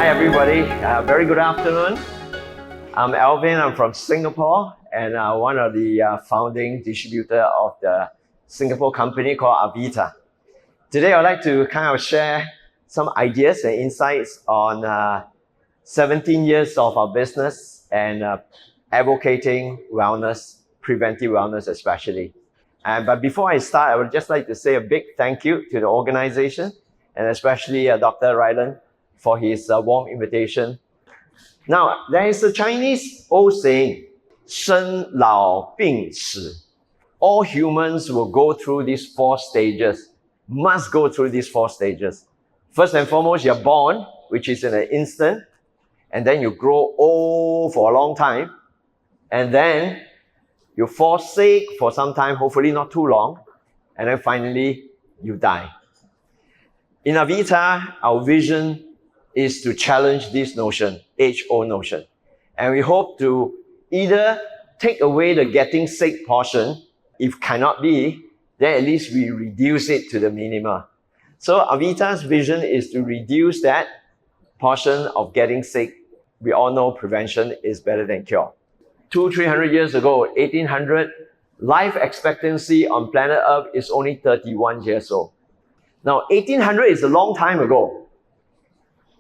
Hi everybody, very good afternoon. I'm Alvin, I'm from Singapore and one of the founding distributor of the Singapore company called Avita. Today I'd like to kind of share some ideas and insights on 17 years of our business and advocating wellness, preventive wellness especially. But before I start, I would just like to say a big thank you to the organization and especially Dr. Rylan for his warm invitation. Now, there is a Chinese old saying, 生老病死. All humans will go through these 4 stages, must go through these 4 stages. First and foremost, you're born, which is in an instant, and then you grow old for a long time, and then you fall sick for some time, hopefully not too long, and then finally you die. In Avita, our vision is to challenge this notion, age-old notion. And we hope to either take away the getting sick portion. If cannot be, then at least we reduce it to the minimum. So Avita's vision is to reduce that portion of getting sick. We all know prevention is better than cure. 200-300 years ago, 1800, life expectancy on planet Earth is only 31 years old. Now, 1800 is a long time ago.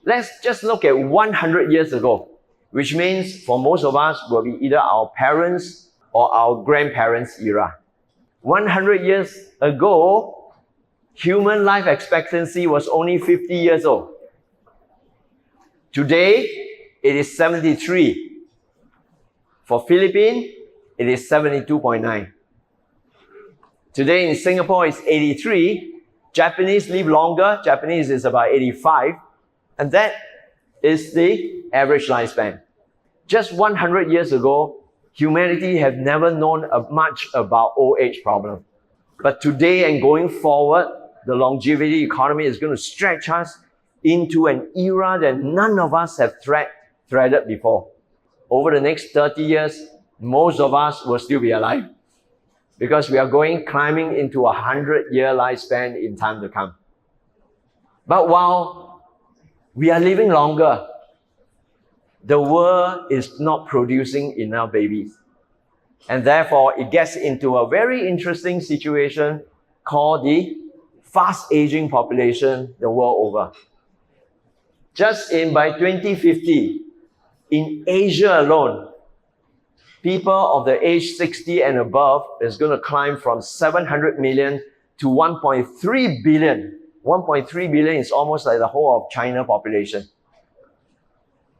Let's just look at 100 years ago, which means for most of us will be either our parents or our grandparents' era. 100 years ago, human life expectancy was only 50 years old. Today, it is 73. For Philippines, it is 72.9. Today in Singapore, it's 83. Japanese live longer. Japanese is about 85. And that is the average lifespan. Just 100 years ago, humanity had never known much about old age problem. But today and going forward, the longevity economy is going to stretch us into an era that none of us have threaded before. Over the next 30 years, most of us will still be alive because we are climbing into a 100-year lifespan in time to come. But while we are living longer, the world is not producing enough babies. And therefore, it gets into a very interesting situation called the fast aging population the world over. Just by 2050, in Asia alone, people of the age 60 and above is going to climb from 700 million to 1.3 billion. 1.3 billion is almost like the whole of China population.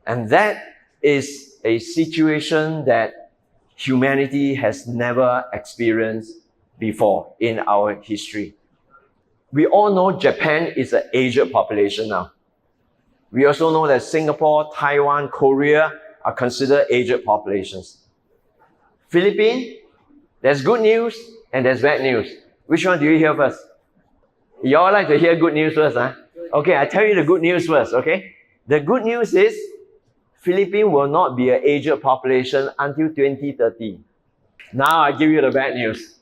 And that is a situation that humanity has never experienced before in our history. We all know Japan is an aged population now. We also know that Singapore, Taiwan, Korea are considered aged populations. Philippines, there's good news and there's bad news. Which one do you hear first? You all like to hear good news first, huh? Okay, I tell you the good news first, okay? The good news is Philippines will not be an aged population until 2030. Now I give you the bad news.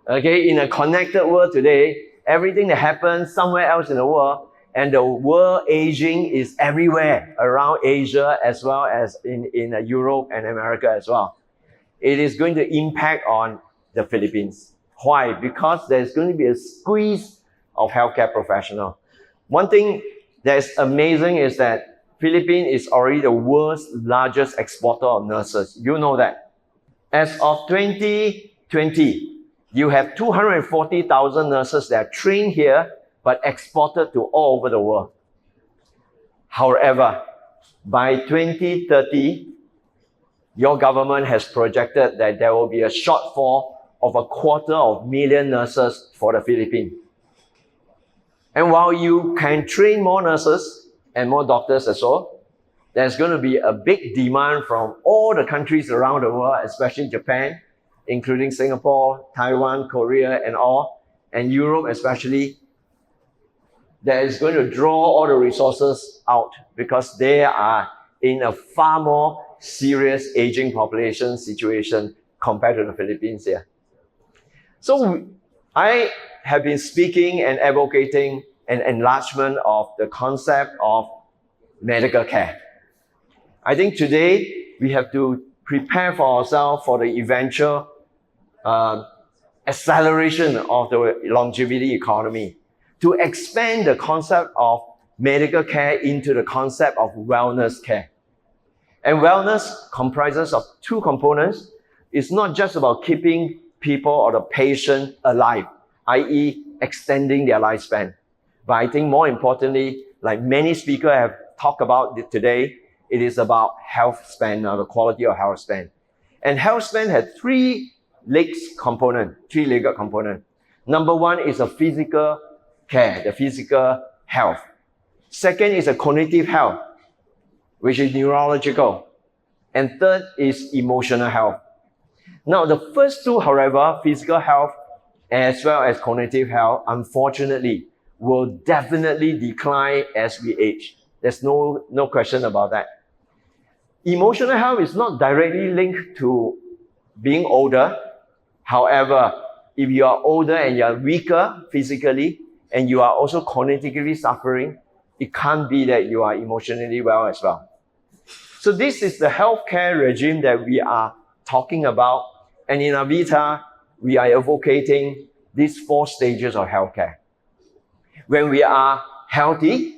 Okay, in a connected world today, everything that happens somewhere else in the world, and the world aging is everywhere around Asia as well as in Europe and America as well. It is going to impact on the Philippines. Why? Because there's going to be a squeeze of healthcare professionals. One thing that's amazing is that Philippines is already the world's largest exporter of nurses. You know that. As of 2020, you have 240,000 nurses that are trained here but exported to all over the world. However, by 2030, your government has projected that there will be a shortfall of 250,000 nurses for the Philippines. And while you can train more nurses and more doctors as well, there's going to be a big demand from all the countries around the world, especially Japan, including Singapore, Taiwan, Korea, and all, and Europe especially, that is going to draw all the resources out because they are in a far more serious aging population situation compared to the Philippines here. So I have been speaking and advocating an enlargement of the concept of medical care. I think today we have to prepare for ourselves for the eventual acceleration of the longevity economy, to expand the concept of medical care into the concept of wellness care. And wellness comprises of two components. It's not just about keeping people or the patient alive, i.e. extending their lifespan. But I think more importantly, like many speakers have talked about today, it is about health span, or the quality of health span. And health span has three-legged component. Number one is a physical care, the physical health. Second is a cognitive health, which is neurological. And third is emotional health. Now, the first two, however, physical health as well as cognitive health, unfortunately, will definitely decline as we age. There's no question about that. Emotional health is not directly linked to being older. However, if you are older and you are weaker physically, and you are also cognitively suffering, it can't be that you are emotionally well as well. So this is the healthcare regime that we are talking about. And in Avita, we are advocating these 4 stages of healthcare. When we are healthy,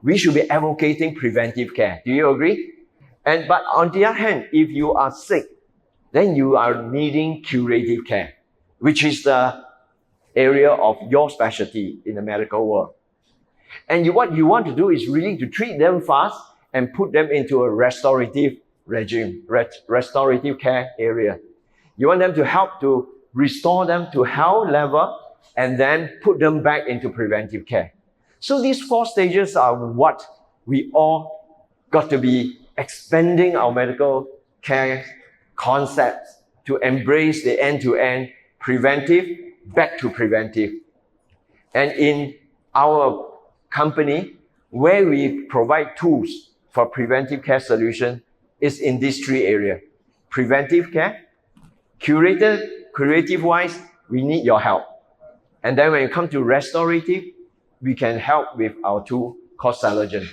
we should be advocating preventive care. Do you agree? But on the other hand, if you are sick, then you are needing curative care, which is the area of your specialty in the medical world. And what you want to do is really to treat them fast and put them into a restorative regime, restorative care area. You want them to help to restore them to health level and then put them back into preventive care. So these 4 stages are what we all got to be expanding our medical care concepts to embrace the end-to-end preventive, back to preventive. And in our company, where we provide tools for preventive care solution is in these 3 areas. Preventive care, curative-wise, we need your help. And then when it comes to restorative, we can help with our tool called Celergen.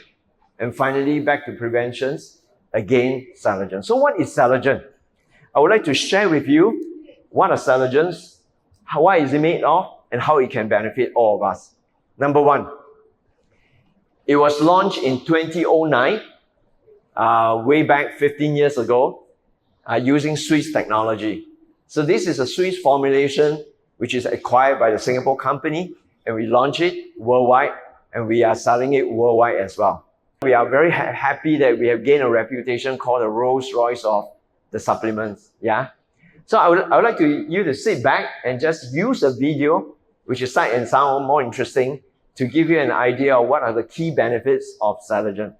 And finally, back to preventions, again, Celergen. So what is Celergen? I would like to share with you what are Celergens, what is it made of, and how it can benefit all of us. Number 1, it was launched in 2009, way back 15 years ago, using Swiss technology. So this is a Swiss formulation which is acquired by the Singapore company, and we launch it worldwide, and we are selling it worldwide as well. We are very happy that we have gained a reputation called the Rolls-Royce of the supplements. Yeah. So I would like you to sit back and just use a video, which is sight and sound more interesting, to give you an idea of what are the key benefits of Celergen.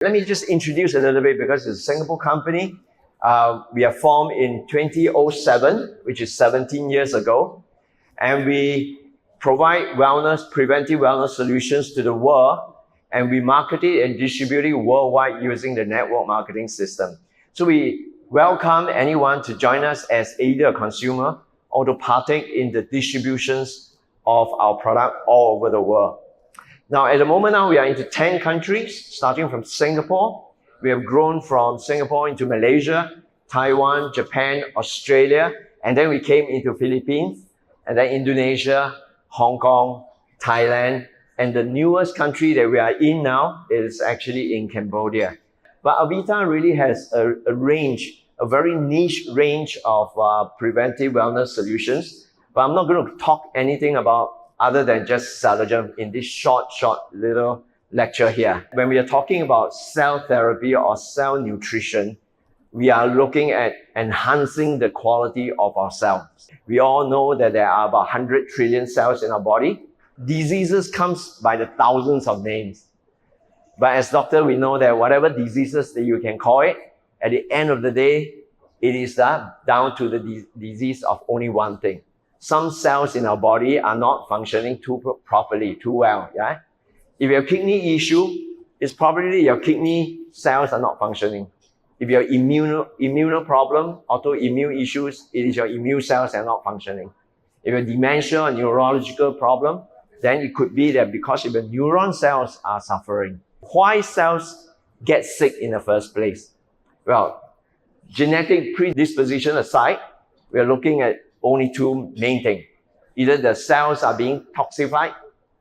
let me just introduce a little bit because it's a Singapore company. We are formed in 2007, which is 17 years ago. And we provide preventive wellness solutions to the world. And we market it and distribute it worldwide using the network marketing system. So we welcome anyone to join us as either a consumer or to partake in the distributions of our product all over the world. Now, at the moment now, we are into 10 countries, starting from Singapore. We have grown from Singapore into Malaysia, Taiwan, Japan, Australia, and then we came into Philippines, and then Indonesia, Hong Kong, Thailand, and the newest country that we are in now is actually in Cambodia. But Avita really has a very niche range of preventive wellness solutions. But I'm not going to talk anything about other than just Celergen in this short little lecture here. When we are talking about cell therapy or cell nutrition, we are looking at enhancing the quality of our cells. We all know that there are about 100 trillion cells in our body. Diseases comes by the thousands of names. But as doctor, we know that whatever diseases that you can call it, at the end of the day, it is down to the disease of only one thing. Some cells in our body are not functioning too well. Yeah? If you have kidney issue, it's probably your kidney cells are not functioning. If you have immune problem, autoimmune issues, it is your immune cells that are not functioning. If you have dementia or neurological problem, then it could be that because your neuron cells are suffering. Why cells get sick in the first place? Well, genetic predisposition aside, we are looking at only two main things. Either the cells are being toxified,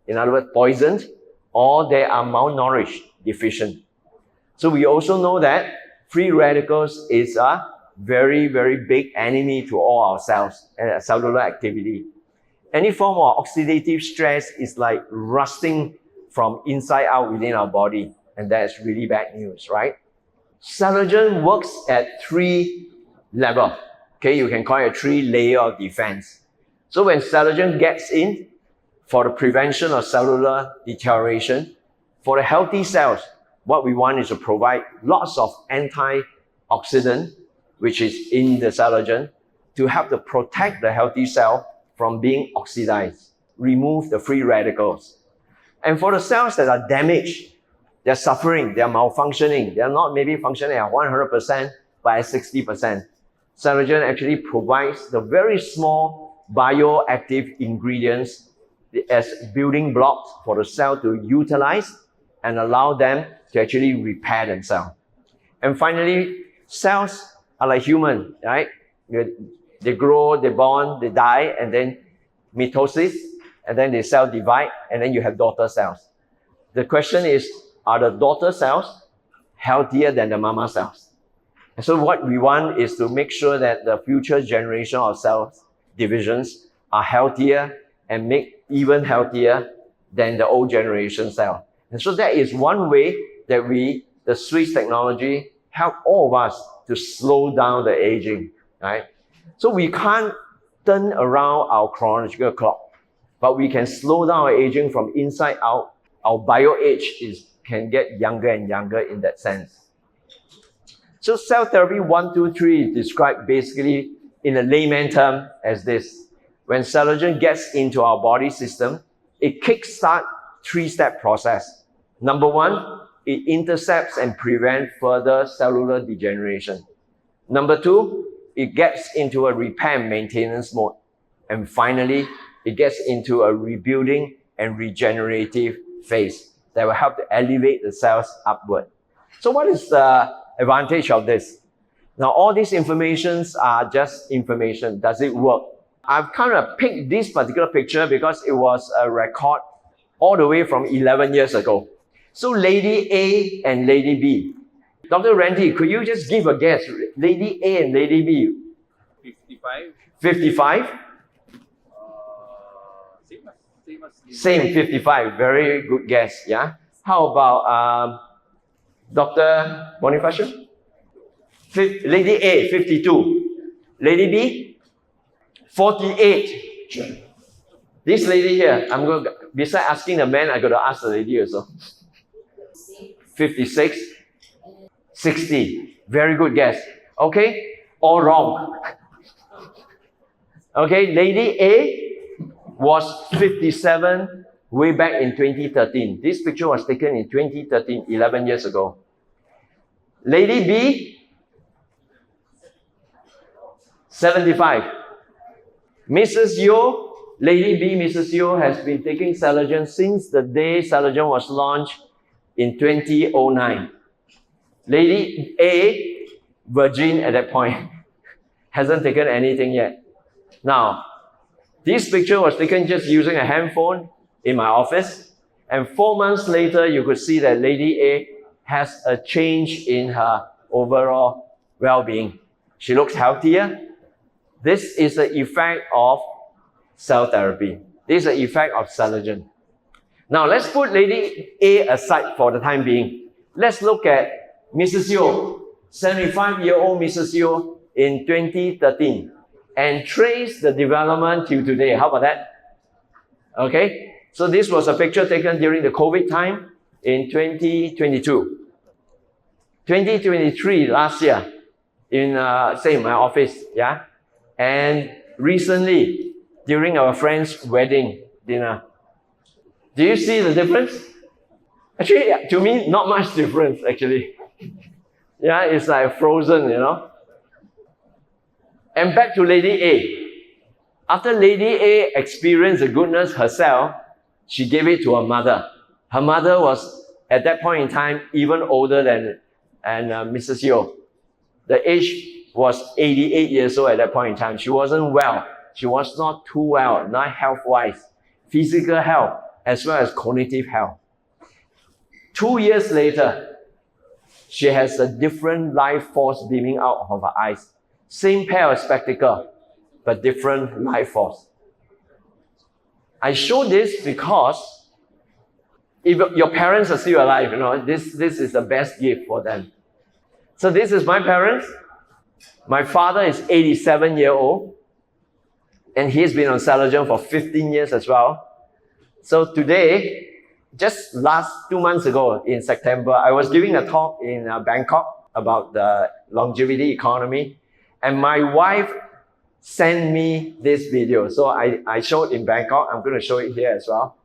in other words, poisoned, or they are malnourished, deficient. So we also know that free radicals is a very, very big enemy to all our cells and cellular activity. Any form of oxidative stress is like rusting from inside out within our body, and that's really bad news, right? Celergen works at 3 levels. Okay, you can call it a 3-layer of defense. So when Celergen gets in for the prevention of cellular deterioration, for the healthy cells, what we want is to provide lots of antioxidant, which is in the Celergen, to help to protect the healthy cell from being oxidized, remove the free radicals. And for the cells that are damaged, they're suffering, they're malfunctioning, they're not maybe functioning at 100%, but at 60%. Celergen actually provides the very small bioactive ingredients as building blocks for the cell to utilize and allow them to actually repair themselves. And finally, cells are like human, right? They grow, they born, they die, and then mitosis, and then the cell divide, and then you have daughter cells. The question is, are the daughter cells healthier than the mama cells? And so what we want is to make sure that the future generation of cells divisions are healthier and make even healthier than the old generation cell. And so that is one way that the Swiss technology, help all of us to slow down the aging, right? So we can't turn around our chronological clock, but we can slow down our aging from inside out. Our bio-age can get younger and younger in that sense. So cell therapy 1, 2, 3 is described basically in a layman term as this. When Celergen gets into our body system, it kickstarts 3-step process. Number 1, it intercepts and prevents further cellular degeneration. Number 2, it gets into a repair and maintenance mode. And finally, it gets into a rebuilding and regenerative phase that will help to elevate the cells upward. So what is the advantage of this? Now, all these informations are just information. Does it work? I've kind of picked this particular picture because it was a record all the way from 11 years ago. So Lady A and Lady B. Dr. Randy, could you just give a guess? Lady A and Lady B. 55. 55? Same, 55. Very good guess, yeah? How about Dr. Bonifacio? Lady A, 52. Lady B, 48. This lady here, I'm going to, besides asking the man, I'm going to ask the lady also. 56. 60. Very good guess. Okay? All wrong. Okay, Lady A was 57 way back in 2013. This picture was taken in 2013, 11 years ago. Lady B, 75. Mrs. Yeo, Lady B, Mrs. Yeo has been taking Celergen since the day Celergen was launched in 2009. Lady A, virgin at that point, hasn't taken anything yet. Now, this picture was taken just using a handphone in my office, and 4 months later, you could see that Lady A has a change in her overall well-being. She looks healthier. This is the effect of cell therapy. This is the effect of Celergen. Now, let's put Lady A aside for the time being. Let's look at Mrs. Yeo, 75-year-old Mrs. Yeo in 2013, and trace the development till today. How about that? Okay, so this was a picture taken during the COVID time in 2022. 2023, last year, in my office, yeah? And recently, during our friend's wedding dinner. Do you see the difference? Actually, to me, not much difference, actually. Yeah, it's like frozen, you know. And back to Lady A. After Lady A experienced the goodness herself, she gave it to her mother. Her mother was, at that point in time, even older than Mrs. Yeo. The age was 88 years old at that point in time. She wasn't well. She was not too well, not health-wise, physical health, as well as cognitive health. 2 years later, she has a different life force beaming out of her eyes. Same pair of spectacles, but different life force. I show this because if your parents are still alive, you know, this is the best gift for them. So this is my parents. My father is 87-year-old, and he's been on Celergen for 15 years as well. So today, just 2 months ago in September, I was giving a talk in Bangkok about the longevity economy, and my wife sent me this video. So I showed in Bangkok. I'm going to show it here as well.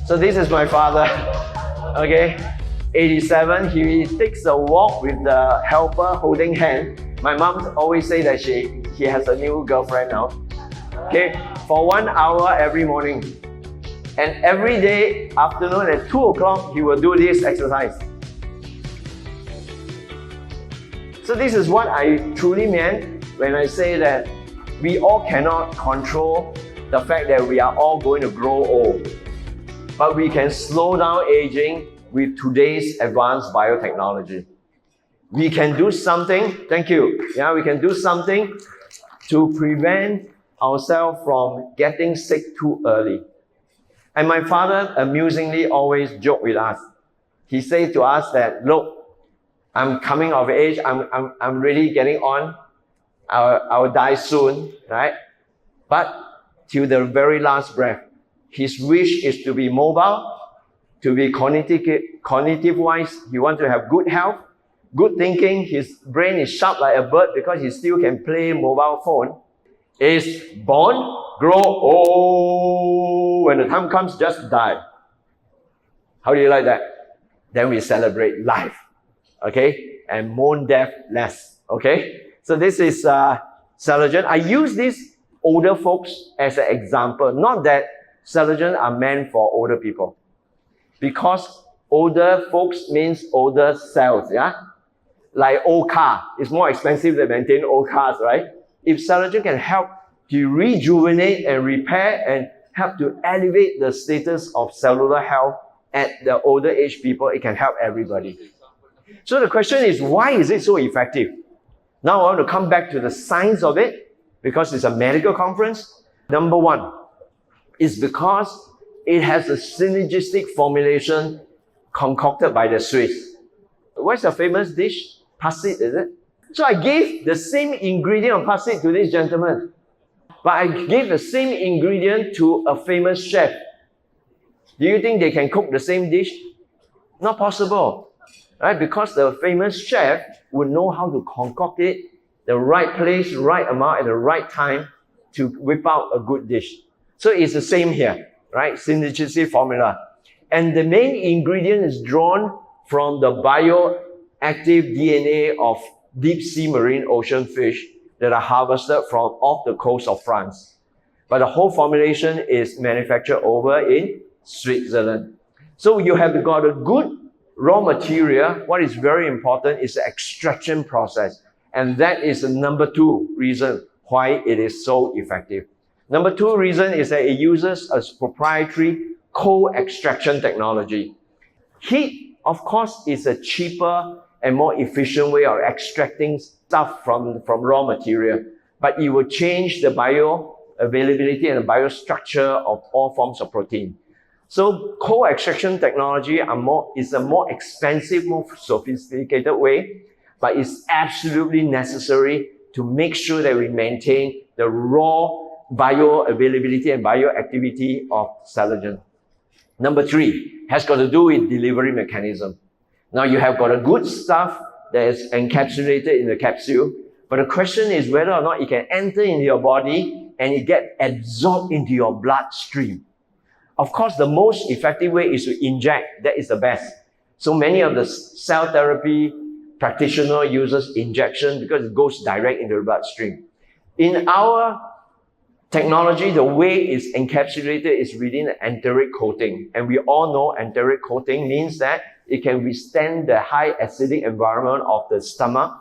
So this is my father, okay, 87. He takes a walk with the helper holding hand. My mom always say that he has a new girlfriend now. Okay, for 1 hour every morning. And every day, afternoon at 2 o'clock, he will do this exercise. So this is what I truly meant when I say that we all cannot control the fact that we are all going to grow old. But we can slow down aging with today's advanced biotechnology. We can do something, thank you, yeah, we can do something to prevent ourselves from getting sick too early. And my father amusingly always joked with us. He said to us that, look, I'm coming of age, I'm really getting on, I'll die soon, right? But till the very last breath, his wish is to be mobile, to be cognitive-wise, he wants to have good health, good thinking, his brain is sharp like a bird because he still can play mobile phone. Is born, grow old, when the time comes, just die. How do you like that? Then we celebrate life, okay? And mourn death less, okay? So this is Celergen. I use these older folks as an example. Not that Celergen are meant for older people. Because older folks means older cells, yeah? Like old car. It's more expensive to maintain old cars, right? If Celergen can help to rejuvenate and repair and help to elevate the status of cellular health at the older age people, it can help everybody. So the question is, why is it so effective? Now I want to come back to the science of it, because it's a medical conference. Number one, is because it has a synergistic formulation concocted by the Swiss. What's the famous dish? Passit, is it? So I gave the same ingredient of passit to this gentleman, but I gave the same ingredient to a famous chef. Do you think they can cook the same dish? Not possible. right? Because the famous chef would know how to concoct it, the right place, right amount at the right time to whip out a good dish. So it's the same here, right? Synergistic formula. And the main ingredient is drawn from the bioactive DNA of deep sea marine ocean fish that are harvested from off the coast of France. But the whole formulation is manufactured over in Switzerland. So you have got a good raw material. What is very important is the extraction process. And that is the number 2 reason why it is so effective. Number 2 reason is that it uses a proprietary co-extraction technology. Heat, of course, is a cheaper and more efficient way of extracting stuff from raw material, but it will change the bioavailability and the biostructure of all forms of protein. So co-extraction technology is a more expensive, more sophisticated way, but it's absolutely necessary to make sure that we maintain the raw bioavailability and bioactivity of Celergen. Number 3 has got to do with delivery mechanism. Now you have got a good stuff that is encapsulated in the capsule, but the question is whether or not it can enter into your body and it get absorbed into your bloodstream. Of course, the most effective way is to inject. That is the best. So many of the cell therapy practitioner uses injection because it goes direct into the bloodstream. In our technology, the way it's encapsulated is within an enteric coating. And we all know enteric coating means that it can withstand the high acidic environment of the stomach.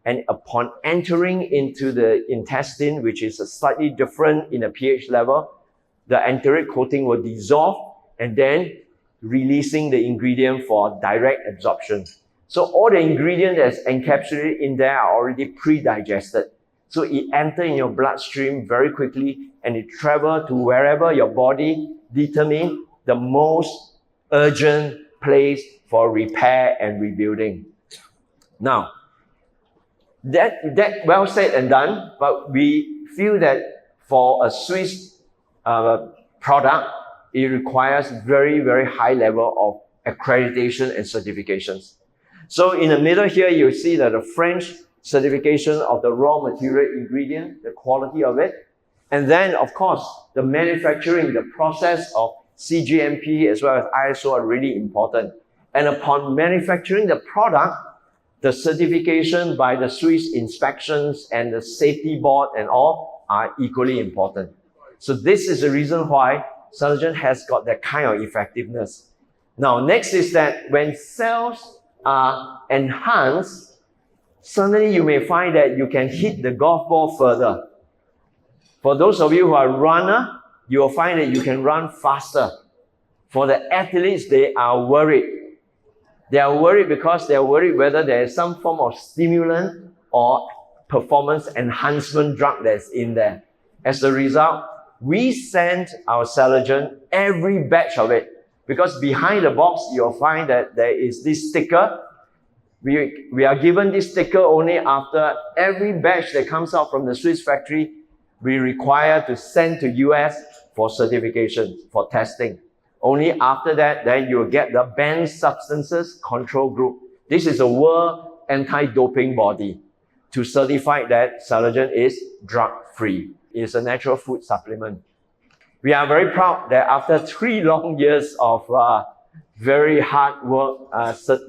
And upon entering into the intestine, which is slightly different in the pH level, the enteric coating will dissolve and then releasing the ingredient for direct absorption. So all the ingredients that's encapsulated in there are already pre-digested. So it enters in your bloodstream very quickly and it travels to wherever your body determines the most urgent place for repair and rebuilding. Now, that well said and done, but we feel that for a Swiss product, it requires very, very high level of accreditation and certifications. So in the middle here, you see that the French certification of the raw material ingredient, the quality of it, and then of course, the manufacturing, the process of CGMP as well as ISO are really important. And upon manufacturing the product, the certification by the Swiss inspections and the safety board and all are equally important. So this is the reason why Celergen has got that kind of effectiveness. Now, next is that when cells are enhanced, suddenly you may find that you can hit the golf ball further. For those of you who are runner, you will find that you can run faster. For the athletes, they are worried. They are worried because they are worried whether there is some form of stimulant or performance enhancement drug that's in there. As a result, we send our Celergen, every batch of it, because behind the box, you'll find that there is this sticker. We are given this sticker only after every batch that comes out from the Swiss factory, we require to send to US for certification, for testing. Only after that, then you'll get the Banned Substances Control Group. This is a world anti-doping body to certify that Celergen is drug-free. It's a natural food supplement. We are very proud that after 3 long years of very hard work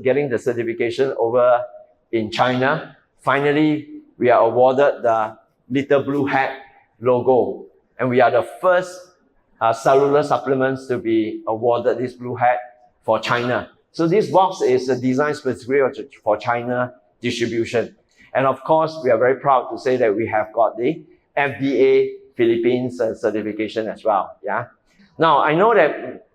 getting the certification over in China, finally we are awarded the Little Blue Hat logo. And we are the first cellular supplements to be awarded this blue hat for China. So this box is designed specifically for China distribution. And of course, we are very proud to say that we have got the FDA Philippines certification as well. Yeah. Now, I know that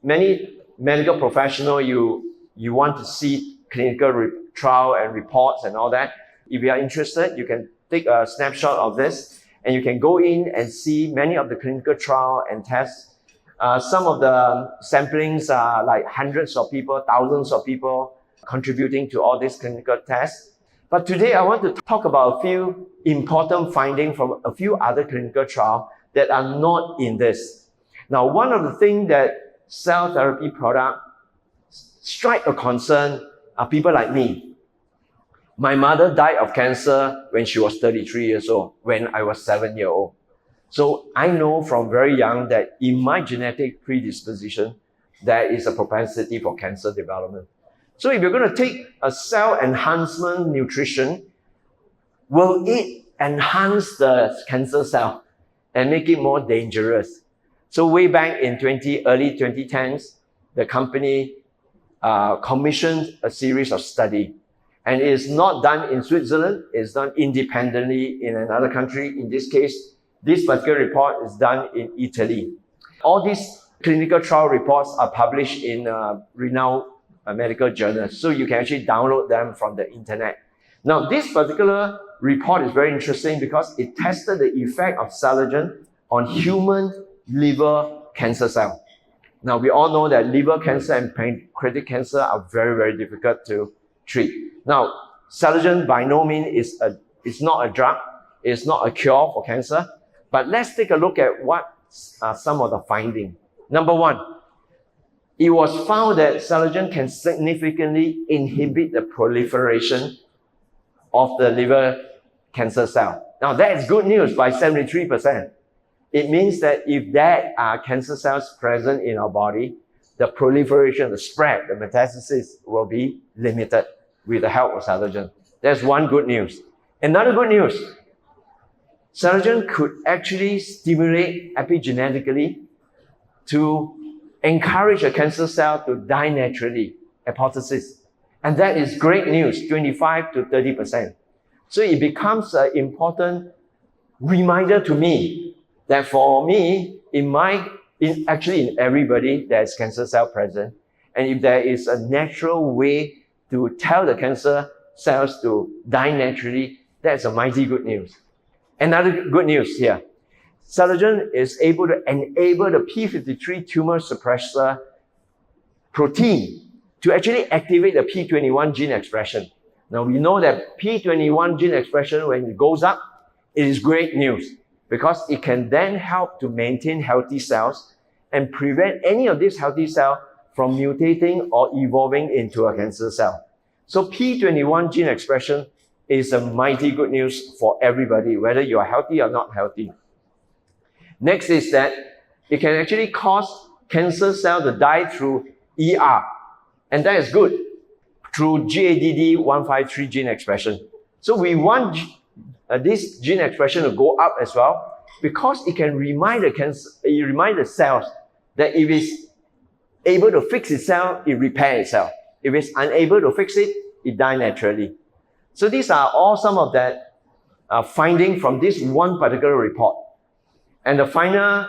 many medical professionals, you want to see clinical trial and reports and all that. If you are interested, you can take a snapshot of this and you can go in and see many of the clinical trial and tests. Some of the samplings are like hundreds of people, thousands of people contributing to all these clinical tests. But today I want to talk about a few important findings from a few other clinical trials that are not in this. Now, one of the things that cell therapy product strike a concern are people like me. My mother died of cancer when she was 33 years old, when I was 7 years old. So I know from very young that in my genetic predisposition, there is a propensity for cancer development. So if you're going to take a cell enhancement nutrition, will it enhance the cancer cell and make it more dangerous? So way back in early 2010s, the company commissioned a series of studies. And it is not done in Switzerland, it's done independently in another country. In this case, this particular report is done in Italy. All these clinical trial reports are published in renowned medical journals, so you can actually download them from the internet. Now, this particular report is very interesting because it tested the effect of Celergen on human liver cancer cells. Now, we all know that liver cancer and pancreatic cancer are very, very difficult to treat. Now, Celergen by no means is not a drug, it's not a cure for cancer, but let's take a look at what are some of the findings. Number one, it was found that Celergen can significantly inhibit the proliferation of the liver cancer cell. Now, that is good news by 73%. It means that if there are cancer cells present in our body, the proliferation, the spread, the metastasis will be limited with the help of Celergen. That's one good news. Another good news, Celergen could actually stimulate epigenetically to encourage a cancer cell to die naturally, hypothesis. And that is great news, 25 to 30%. So it becomes an important reminder to me that for me, actually in everybody, there is cancer cell present. And if there is a natural way to tell the cancer cells to die naturally, that's a mighty good news. Another good news here. Celergen is able to enable the p53 tumor suppressor protein to actually activate the p21 gene expression. Now we know that p21 gene expression, when it goes up, it is great news because it can then help to maintain healthy cells and prevent any of these healthy cells from mutating or evolving into a cancer cell. So p21 gene expression is a mighty good news for everybody, whether you are healthy or not healthy. Next is that it can actually cause cancer cells to die through ER. And that is good, through GADD153 gene expression. So we want this gene expression to go up as well because it can remind the cells that if it's able to fix itself, it repairs itself. If it's unable to fix it, it dies naturally. So these are all some of the findings from this one particular report. And the final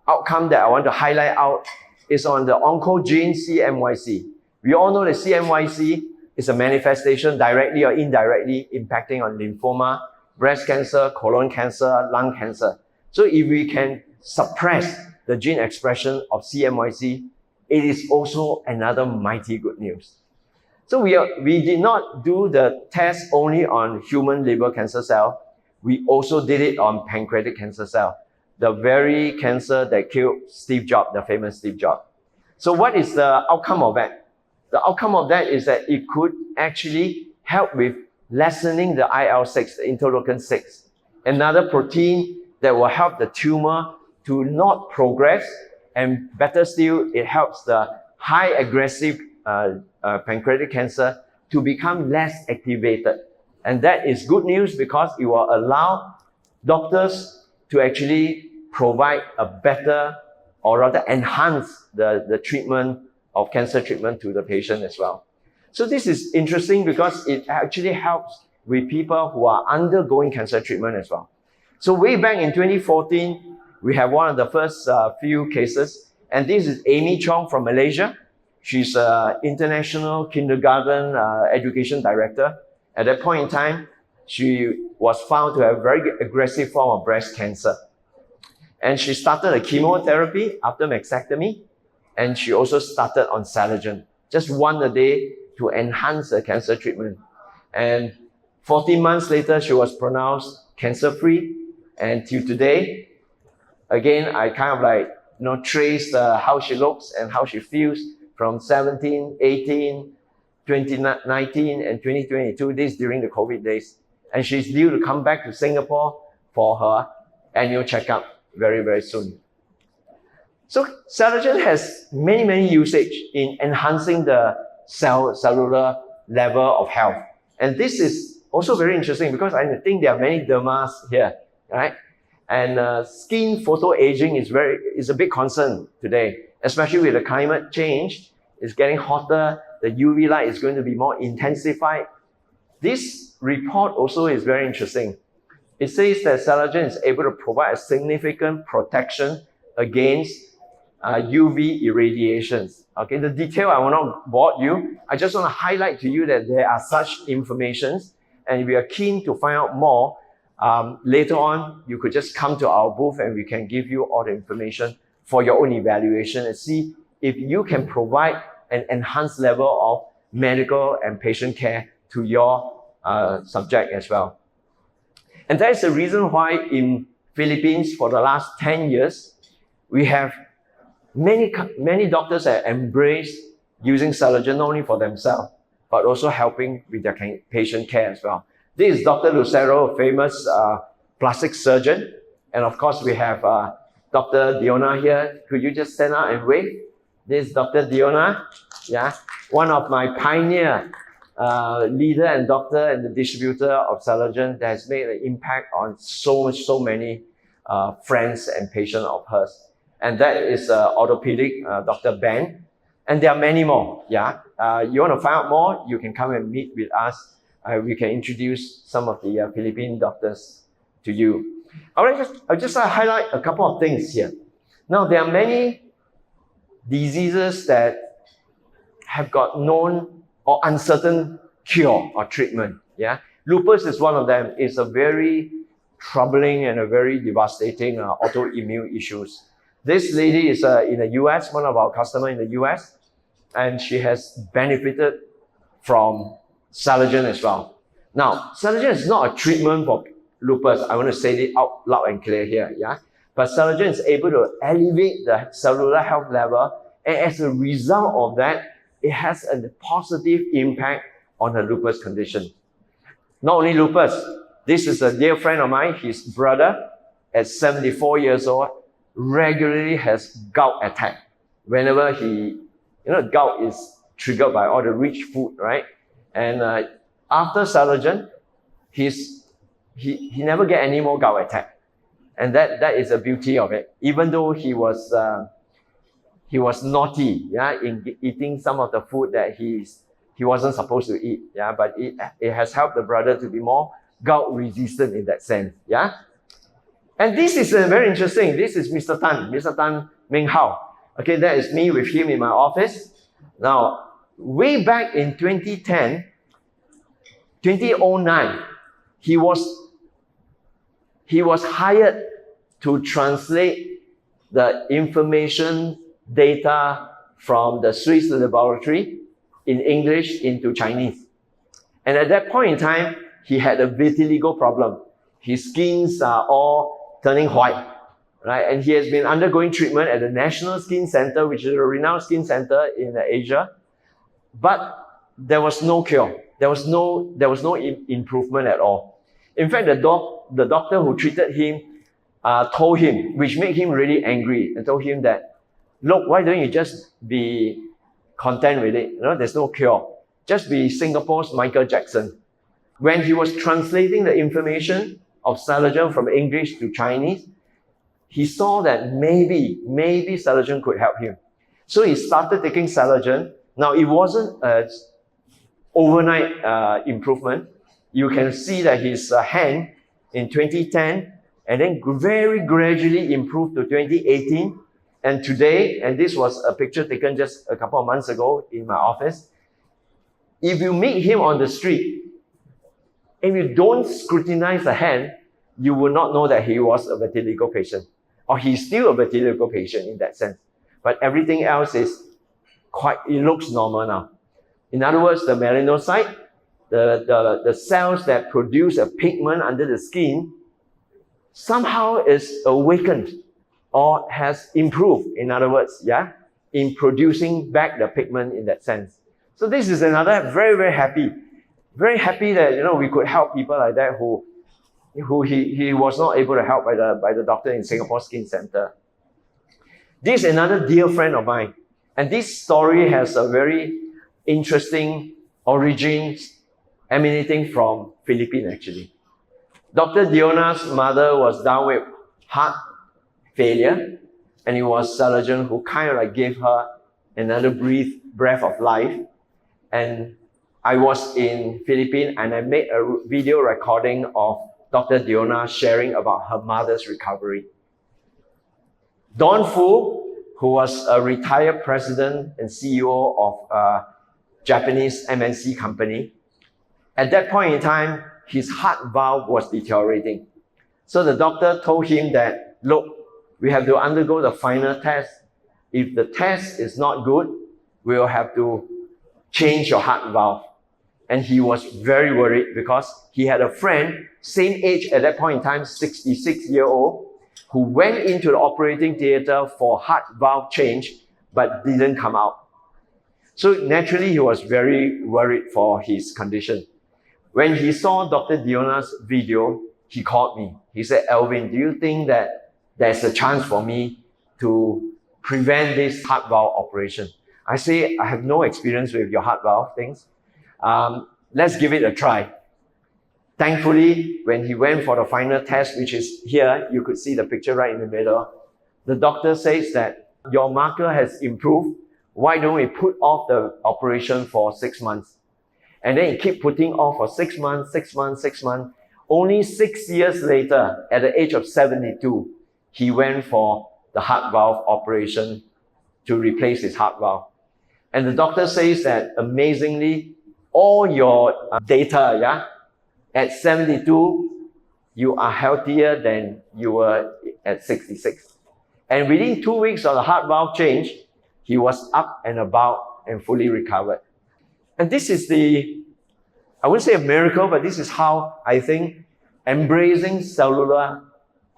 outcome that I want to highlight out is on the oncogene CMYC. We all know that CMYC is a manifestation directly or indirectly impacting on lymphoma, breast cancer, colon cancer, lung cancer. So if we can suppress the gene expression of CMYC, it is also another mighty good news. So we did not do the test only on human liver cancer cell. We also did it on pancreatic cancer cell, the very cancer that killed Steve Jobs, the famous Steve Jobs. So what is the outcome of that? The outcome of that is that it could actually help with lessening the IL-6, the interleukin-6, another protein that will help the tumor to not progress, and better still, it helps the high aggressive pancreatic cancer to become less activated. And that is good news because it will allow doctors to actually provide a better, or rather enhance the treatment of cancer treatment to the patient as well. So this is interesting because it actually helps with people who are undergoing cancer treatment as well. So way back in 2014, we have one of the first few cases, and this is Amy Chong from Malaysia. She's an international kindergarten education director. At that point in time, she was found to have a very aggressive form of breast cancer. And she started a chemotherapy after mastectomy, and she also started on Celergen, just one a day to enhance the cancer treatment. And 14 months later, she was pronounced cancer-free. And till today, again, I kind of trace how she looks and how she feels from 17, 18, 2019 and 2022, this during the COVID days. And she's due to come back to Singapore for her annual checkup very, very soon. So Celergen has many usage in enhancing the cellular level of health. And this is also very interesting because I think there are many dermas here, right? And skin photoaging is a big concern today, especially with the climate change. It's getting hotter, the UV light is going to be more intensified. This report also is very interesting. It says that Celergen is able to provide a significant protection against UV irradiations. Okay, the detail I will not bore you. I just want to highlight to you that there are such informations, and if you are keen to find out more, later on, you could just come to our booth and we can give you all the information for your own evaluation and see if you can provide an enhanced level of medical and patient care to your subject as well. And that is the reason why in Philippines for the last 10 years, we have many doctors that embrace using Celergen not only for themselves, but also helping with their patient care as well. This is Dr. Lucero, a famous plastic surgeon. And of course, we have Dr. Diona here. Could you just stand out and wave? This is Dr. Diona, yeah, one of my pioneer leader and doctor and the distributor of Celergen that has made an impact on so many friends and patients of hers. And that is orthopedic Dr. Ben. And there are many more, yeah. You want to find out more, you can come and meet with us. We can introduce some of the Philippine doctors to you. I'll just highlight a couple of things here. Now, there are many diseases that have got known or uncertain cure or treatment. Yeah, lupus is one of them. It's a very troubling and a very devastating autoimmune issues. This lady is in the US, one of our customers in the US, and she has benefited from Celergen as well. Now, Celergen is not a treatment for lupus. I want to say it out loud and clear here. Yeah, but Celergen is able to elevate the cellular health level, and as a result of that, it has a positive impact on her lupus condition. Not only lupus, this is a dear friend of mine, his brother, at 74 years old, regularly has gout attack. Whenever gout is triggered by all the rich food, right? And after Celergen, he never get any more gout attack. And that is the beauty of it. Even though he was naughty, yeah, in eating some of the food that he wasn't supposed to eat, yeah, but it has helped the brother to be more gout resistant in that sense, yeah. And this is very interesting. This is Mr. Tan Meng Hao. Okay, that is me with him in my office. Now, way back in 2009, he was hired to translate the information data from the Swiss laboratory in English into Chinese. And at that point in time, he had a vitiligo problem. His skins are all turning white, right? And he has been undergoing treatment at the National Skin Center, which is a renowned skin center in Asia. But there was no cure. There was no improvement at all. In fact, the doctor who treated him told him, which made him really angry, and told him that, look, why don't you just be content with it? There's no cure. Just be Singapore's Michael Jackson. When he was translating the information of Celergen from English to Chinese, he saw that maybe Celergen could help him. So he started taking Celergen. Now, it wasn't an overnight improvement. You can see that his hand in 2010, and then very gradually improved to 2018. And today, and this was a picture taken just a couple of months ago in my office, if you meet him on the street, and you don't scrutinize the hand, you will not know that he was a vitiligo patient. Or he's still a vitiligo patient in that sense. But everything else is it looks normal now. In other words, the melanocyte, the cells that produce a pigment under the skin, somehow is awakened or has improved, in other words, yeah, in producing back the pigment in that sense. So this is another very happy that we could help people like that who he was not able to help by the doctor in Singapore Skin Center. This is another dear friend of mine, and this story has a very interesting origins emanating from Philippines actually. Dr. Diona's mother was down with heart failure, and it was Celergen who kind of like gave her another breath of life. And I was in Philippines and I made a video recording of Dr. Diona sharing about her mother's recovery. Don Fu, who was a retired president and CEO of a Japanese MNC company, at that point in time, his heart valve was deteriorating. So the doctor told him that, look, we have to undergo the final test. If the test is not good, we'll have to change your heart valve. And he was very worried because he had a friend, same age at that point in time, 66-year-old, who went into the operating theater for heart valve change, but didn't come out. So naturally, he was very worried for his condition. When he saw Dr. Diona's video, he called me. He said, Alvin, do you think that there's a chance for me to prevent this heart valve operation? I say, I have no experience with your heart valve things. Let's give it a try. Thankfully, when he went for the final test, which is here, you could see the picture right in the middle, the doctor says that your marker has improved. Why don't we put off the operation for 6 months? And then he keep putting off for 6 months, 6 months, 6 months. Only 6 years later, at the age of 72, he went for the heart valve operation to replace his heart valve. And the doctor says that amazingly, all your data, at 72, you are healthier than you were at 66. And within 2 weeks of the heart valve change, he was up and about and fully recovered. And this is I wouldn't say a miracle, but this is how I think embracing cellular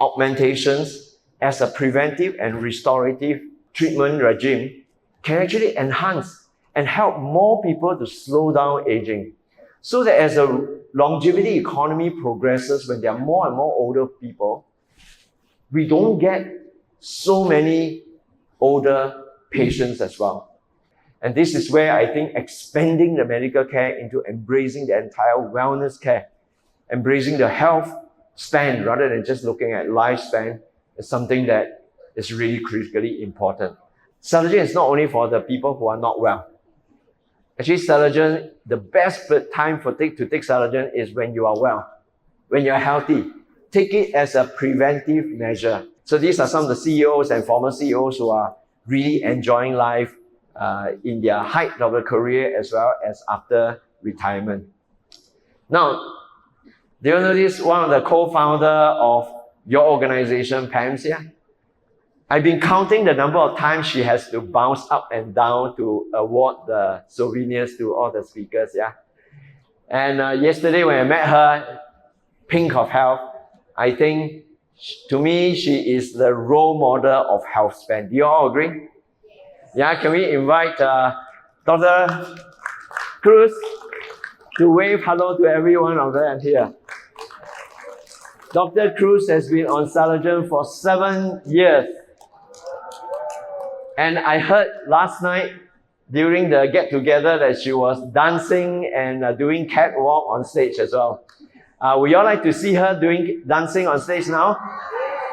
augmentations as a preventive and restorative treatment regime can actually enhance and help more people to slow down aging. So that as the longevity economy progresses, when there are more and more older people, we don't get so many older patients as well. And this is where I think expanding the medical care into embracing the entire wellness care, embracing the health span rather than just looking at lifespan, is something that is really critically important. Celergen is not only for the people who are not well. Actually, Celergen, the best time to take Celergen is when you are well, when you're healthy. Take it as a preventive measure. So these are some of the CEOs and former CEOs who are really enjoying life in their height of their career as well as after retirement. Now, do you notice one of the co-founder of your organization, PAMS here? I've been counting the number of times she has to bounce up and down to award the souvenirs to all the speakers, yeah? And yesterday when I met her, pink of health, I think to me, she is the role model of health span. Do you all agree? Yeah, can we invite Dr. Cruz to wave hello to everyone of them here. Dr. Cruz has been on Celergen for 7 years. And I heard last night during the get-together that she was dancing and doing catwalk on stage as well. Would you all like to see her dancing on stage now?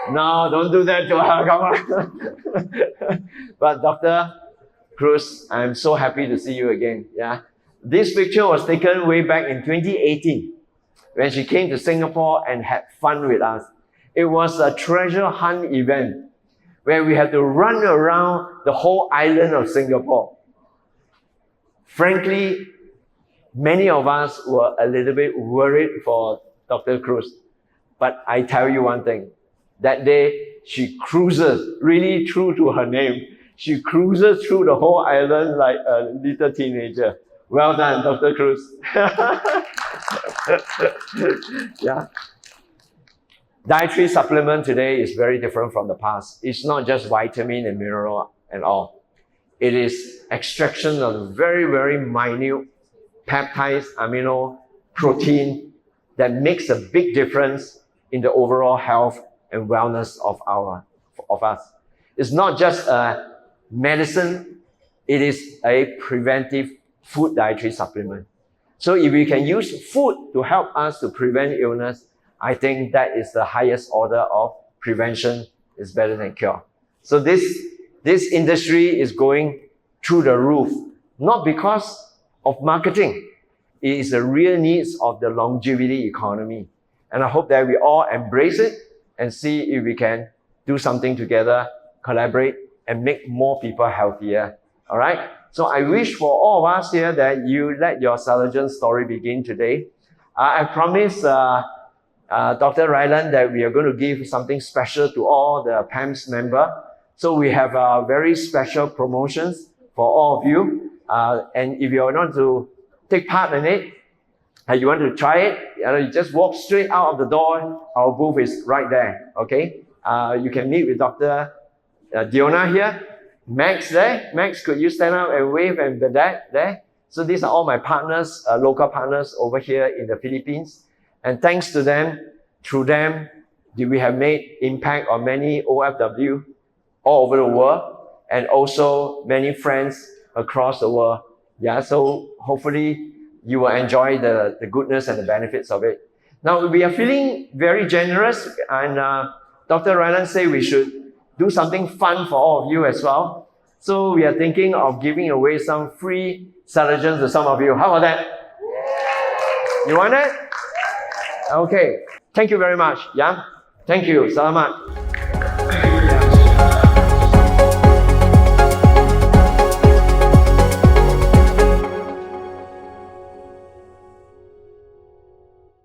No, don't do that to her, come on. But Dr. Cruz, I'm so happy to see you again. Yeah, this picture was taken way back in 2018 when she came to Singapore and had fun with us. It was a treasure hunt event where we had to run around the whole island of Singapore. Frankly, many of us were a little bit worried for Dr. Cruz. But I tell you one thing, that day she cruises, really true to her name. She cruises through the whole island like a little teenager. Well done, Dr. Cruz. Yeah. Dietary supplement today is very different from the past. It's not just vitamin and mineral and all. It is extraction of very, very minute peptides, amino, protein that makes a big difference in the overall health and wellness of us. It's not just a medicine, it is a preventive food dietary supplement. So if we can use food to help us to prevent illness, I think that is the highest order of prevention is better than cure. So this industry is going through the roof, not because of marketing. It is the real needs of the longevity economy. And I hope that we all embrace it and see if we can do something together, collaborate, and make more people healthier. All right? So I wish for all of us here that you let your Celergen story begin today. I promise Dr. Ryland that we are going to give something special to all the PAMS members. So we have very special promotions for all of you. And if you want to take part in it, you want to try it, you just walk straight out of the door. Our booth is right there, okay? You can meet with Dr. Diona here. Max there. Max, could you stand up and wave and the dad there? So these are all my partners, local partners over here in the Philippines. And thanks to them, through them, we have made impact on many OFW all over the world and also many friends across the world. Yeah, so hopefully you will enjoy the goodness and the benefits of it. Now, we are feeling very generous and Dr. Ryland said we should do something fun for all of you as well. So we are thinking of giving away some free Celergen to some of you. How about that? You want it? Okay. Thank you very much. Yeah? Thank you. Salamat.